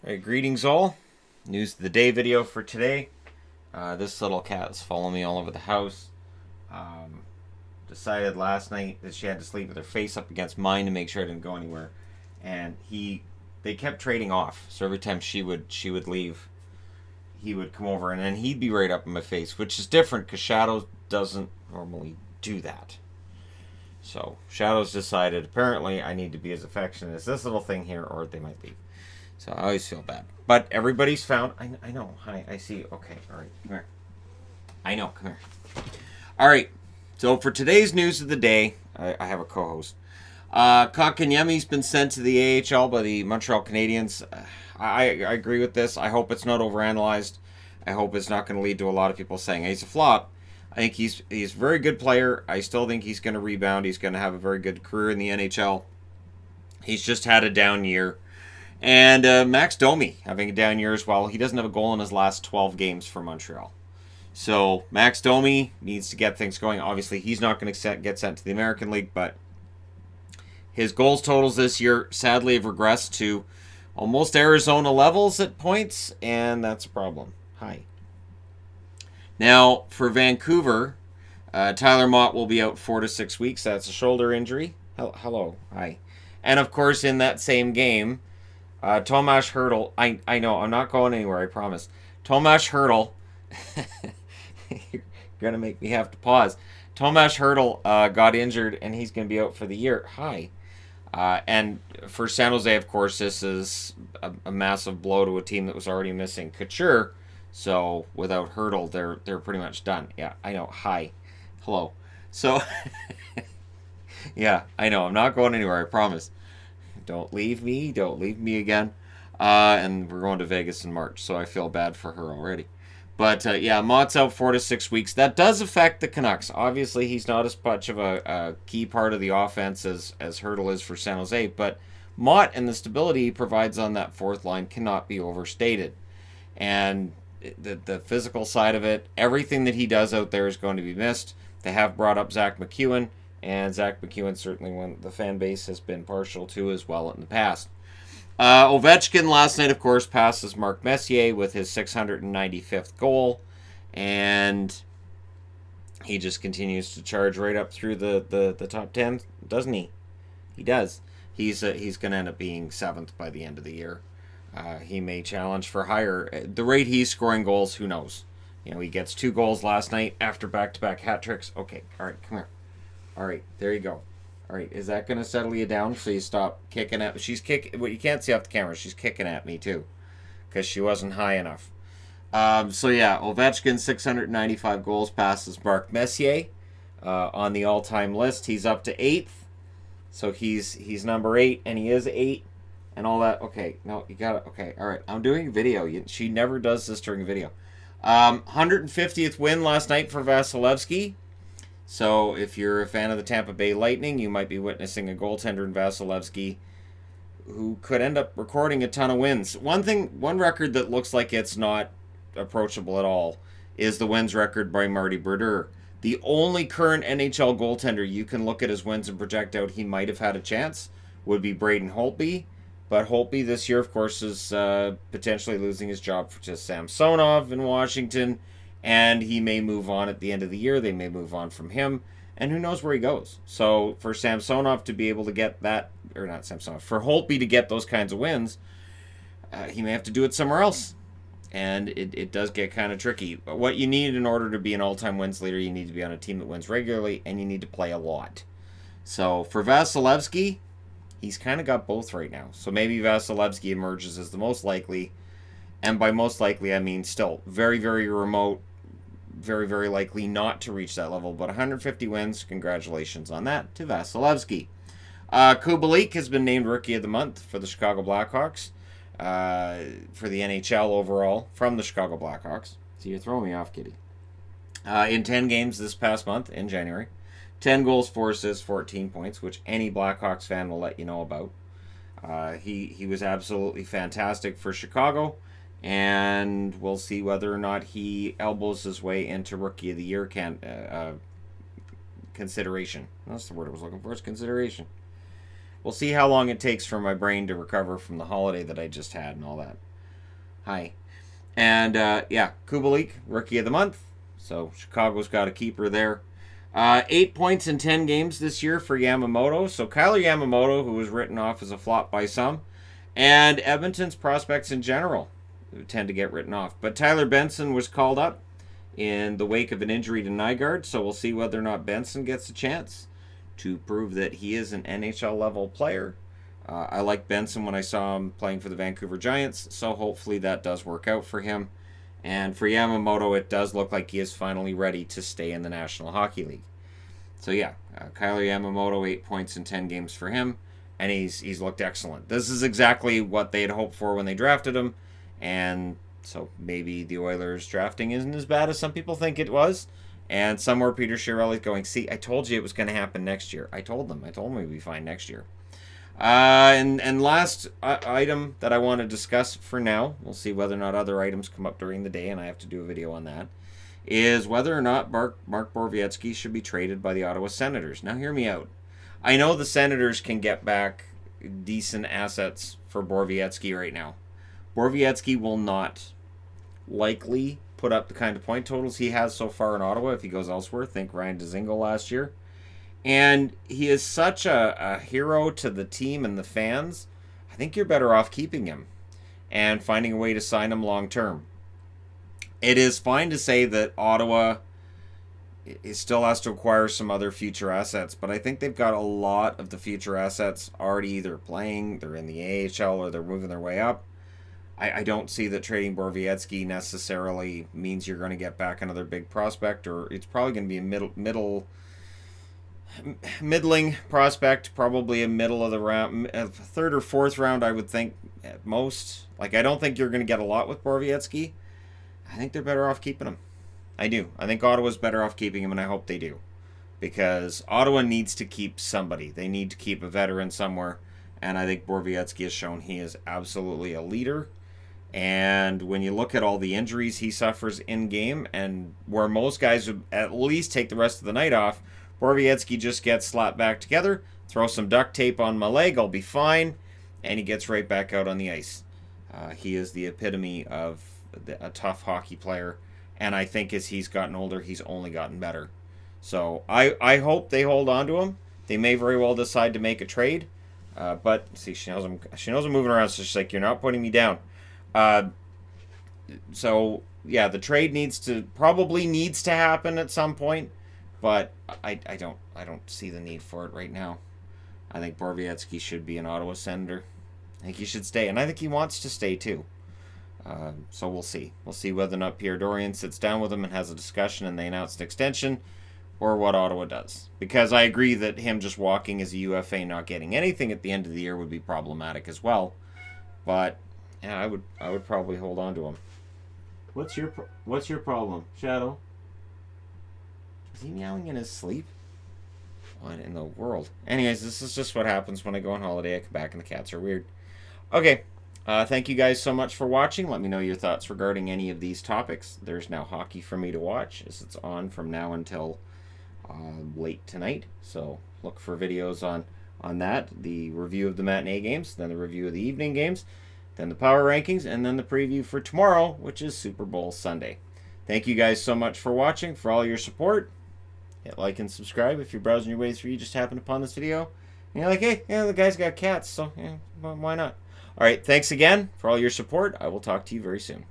Hey, greetings all. News of the day video for today. This little cat is following me all over the house. Um, Decided last night that she had to sleep with her face up against mine to make sure I didn't go anywhere. And they kept trading off. So every time she would leave, he would come over and then he'd be right up in my face, which is different because Shadow doesn't normally do that. So Shadow's decided apparently I need to be as affectionate as this little thing here, or they might leave. So I always feel bad. But everybody's found. I know. Hi, I see. Okay, all right. Come here. I know. Come here. All right. So for today's news of the day, I have a co-host. Kotkaniemi's been sent to the AHL by the Montreal Canadiens. I agree with this. I hope it's not overanalyzed. I hope it's not going to lead to a lot of people saying he's a flop. I think he's a very good player. I still think he's going to rebound. He's going to have a very good career in the NHL. He's just had a down year. And Max Domi having a down year as well. He doesn't have a goal in his last 12 games for Montreal. So Max Domi needs to get things going. Obviously, he's not going to get sent to the American League, but his goals totals this year sadly have regressed to almost Arizona levels at points, and that's a problem. Hi. Now, for Vancouver, Tyler Motte will be out 4 to 6 weeks. That's a shoulder injury. Hello. Hi. And of course, in that same game, Tomas Hertl. I know, I'm not going anywhere, I promise. Tomas Hertl. You're going to make me have to pause. Tomas Hertl got injured, and he's going to be out for the year. Hi. And for San Jose, of course, this is a massive blow to a team that was already missing Couture. So without Hertl, they're pretty much done. Yeah, I know. Hi. Hello. So, yeah, I know. I'm not going anywhere, I promise. Don't leave me. Don't leave me again. And we're going to Vegas in March, so I feel bad for her already. But yeah, Mott's out 4 to 6 weeks. That does affect the Canucks. Obviously, he's not as much of a key part of the offense as Hertl is for San Jose. But Mott and the stability he provides on that fourth line cannot be overstated. And the physical side of it, everything that he does out there is going to be missed. They have brought up Zach McEwen, and Zach McEwen certainly one the fan base has been partial to as well in the past. Ovechkin last night, of course, passes Mark Messier with his 695th goal, and he just continues to charge right up through the top 10, doesn't he? He does. He's going to end up being 7th by the end of the year. He may challenge for higher. The rate he's scoring goals, who knows? You know, he gets 2 goals last night after back-to-back hat tricks. Okay, all right, come here. All right, there you go. All right, is that going to settle you down so you stop kicking at me? She's kicking. Well, you can't see off the camera. She's kicking at me too because she wasn't high enough. So yeah, Ovechkin 695 goals passes Mark Messier on the all-time list. He's up to 8th, so he's number 8, and he is 8, and all that. Okay, no, you got it. Okay, all right. I'm doing video. She never does this during video. 150th win last night for Vasilevsky. So if you're a fan of the Tampa Bay Lightning, you might be witnessing a goaltender in Vasilevsky who could end up recording a ton of wins. One record that looks like it's not approachable at all is the wins record by Marty Brodeur. The only current NHL goaltender you can look at his wins and project out he might have had a chance would be Braden Holtby. But Holtby this year, of course, is potentially losing his job to Samsonov in Washington. And he may move on at the end of the year. They may move on from him. And who knows where he goes. So for Samsonov to be able to get that, or not Samsonov, for Holtby to get those kinds of wins, he may have to do it somewhere else. And it does get kind of tricky. But what you need in order to be an all-time wins leader, you need to be on a team that wins regularly, and you need to play a lot. So for Vasilevsky, he's kind of got both right now. So maybe Vasilevsky emerges as the most likely. And by most likely, I mean still very, very remote, very, very likely not to reach that level. But 150 wins, congratulations on that to Vasilevsky. Kubalik has been named Rookie of the Month for the Chicago Blackhawks, for the NHL overall, from the Chicago Blackhawks. So you're throwing me off, Kitty. In 10 games this past month, in January, 10 goals, 4 assists, 14 points, which any Blackhawks fan will let you know about. He was absolutely fantastic for Chicago. And we'll see whether or not he elbows his way into Rookie of the Year consideration. That's the word I was looking for. It's consideration. We'll see how long it takes for my brain to recover from the holiday that I just had and all that. Hi. And, yeah, Kubalik, Rookie of the Month. So Chicago's got a keeper there. 8 points in 10 games this year for Yamamoto. So Kyler Yamamoto, who was written off as a flop by some, and Edmonton's prospects in general who tend to get written off. But Tyler Benson was called up in the wake of an injury to Nygaard, so we'll see whether or not Benson gets a chance to prove that he is an NHL level player. I like Benson when I saw him playing for the Vancouver Giants, so hopefully that does work out for him. And for Yamamoto, it does look like he is finally ready to stay in the National Hockey League. So yeah, Kyler Yamamoto, 8 points in 10 games for him, and he's looked excellent. This is exactly what they had hoped for when they drafted him, and so maybe the Oilers drafting isn't as bad as some people think it was. And somewhere Peter Chiarelli's going, see, I told you it was going to happen next year. I told them we'd be fine next year. And last item that I want to discuss for now, we'll see whether or not other items come up during the day, and I have to do a video on that, is whether or not Mark Borowiecki should be traded by the Ottawa Senators. Now hear me out. I know the Senators can get back decent assets for Borowiecki right now. Borowiecki will not likely put up the kind of point totals he has so far in Ottawa if he goes elsewhere. Think Ryan Dzingel last year. And he is such a hero to the team and the fans. I think you're better off keeping him and finding a way to sign him long term. It is fine to say that Ottawa still has to acquire some other future assets, but I think they've got a lot of the future assets already either playing, they're in the AHL, or they're moving their way up. I don't see that trading Borowiecki necessarily means you're going to get back another big prospect, or it's probably going to be a middling prospect, probably a middle of the round, third or fourth round, I would think at most. Like, I don't think you're going to get a lot with Borowiecki. I think they're better off keeping him. I do. I think Ottawa's better off keeping him, and I hope they do, because Ottawa needs to keep somebody. They need to keep a veteran somewhere, and I think Borowiecki has shown he is absolutely a leader. And when you look at all the injuries he suffers in game, and where most guys would at least take the rest of the night off, Borowiecki just gets slapped back together, throw some duct tape on my leg, I'll be fine, and he gets right back out on the ice. He is the epitome of a tough hockey player, and I think as he's gotten older, he's only gotten better. So I hope they hold on to him. They may very well decide to make a trade, but see, she knows I'm moving around, so she's like, you're not putting me down. So yeah, the trade needs to happen at some point, but I don't see the need for it right now. I think Borowiecki should be an Ottawa Senator. I think he should stay, and I think he wants to stay too. So we'll see. We'll see whether or not Pierre Dorion sits down with him and has a discussion and they announce an extension, or what Ottawa does. Because I agree that him just walking as a UFA, not getting anything at the end of the year, would be problematic as well. But yeah, I would probably hold on to him. What's your problem, Shadow? Is he meowing in his sleep? What in the world? Anyways, this is just what happens when I go on holiday. I come back and the cats are weird. Okay. Thank you guys so much for watching. Let me know your thoughts regarding any of these topics. There's now hockey for me to watch, as it's on from now until late tonight. So look for videos on that. The review of the matinee games, then the review of the evening games, then the power rankings, and then the preview for tomorrow, which is Super Bowl Sunday. Thank you guys so much for watching, for all your support. Hit like and subscribe if you're browsing your way through. You just happened upon this video, and you're like, hey, yeah, the guy's got cats, so yeah, why not? All right, thanks again for all your support. I will talk to you very soon.